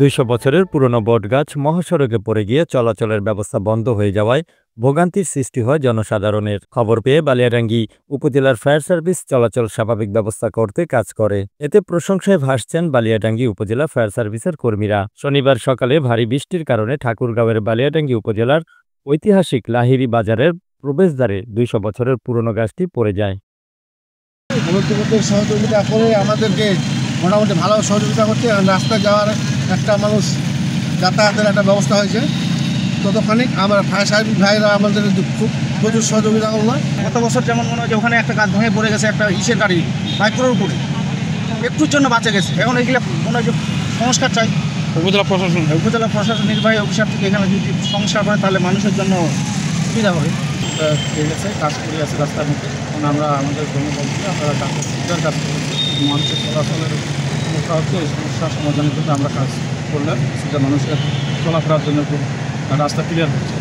২০০ বছরের পুরনো বটগাছ মহাসড়কে পড়ে গিয়ে চলাচলের ব্যবস্থা বন্ধ হয়ে যাওয়ায় ভোগান্তির সৃষ্টি হয় জনসাধারণের। খবর পেয়ে বালিয়াডাঙ্গি উপজেলার ফায়ার সার্ভিস চলাচল স্বাভাবিক ব্যবস্থা করতে কাজ করে। এতে প্রশংসায় ভাসছেন বালিয়াডাঙ্গি উপজেলা ফায়ার সার্ভিসের কর্মীরা। শনিবার সকালে ভারী বৃষ্টির কারণে ঠাকুরগাঁওয়ের বালিয়াডাঙ্গি উপজেলার ঐতিহাসিক লাহিড়ী বাজারের প্রবেশদ্বারে ২০০ বছরের পুরনো গাছটি পড়ে যায়। মুখ্যমন্ত্রীর সহযোগিতা করে আমাদেরকে মোটামুটি ভালো সহযোগিতা করছে। রাস্তা যাওয়ার একটা মানুষ যাতায়াতের একটা ব্যবস্থা হয়েছে। ততখানি আমার ফায়ার সার্ভিস ভাইরা আমাদের খুব প্রচুর সহযোগিতা করলো। গত বছর যেমন মনে হয় যে ওখানে একটা গাছ ভেঙে পড়ে গেছে, একটা ইসের গাড়ি মাইক্রোর উপরে, একটুর জন্য বাঁচে গেছে। এখন এগুলো মনে হয় যে সংস্কার চাই। উপজেলা প্রশাসন নির্বাহী অফিসার থেকে এখানে যদি সংস্কার করে তাহলে মানুষের জন্য সুবিধা হবে। ঠিক আছে, কাজ করে আছে রাস্তার মধ্যে। এখন আমরা আমাদের জনগণকে আমরা কাজের কাজ করছি। মানুষের চলাচলের সমস্যা হচ্ছে, এই সমস্যার সমাধানের জন্য আমরা কাজ করলে সেটা মানুষের চলাফেরার জন্য খুব রাস্তা ক্লিয়ার হচ্ছে।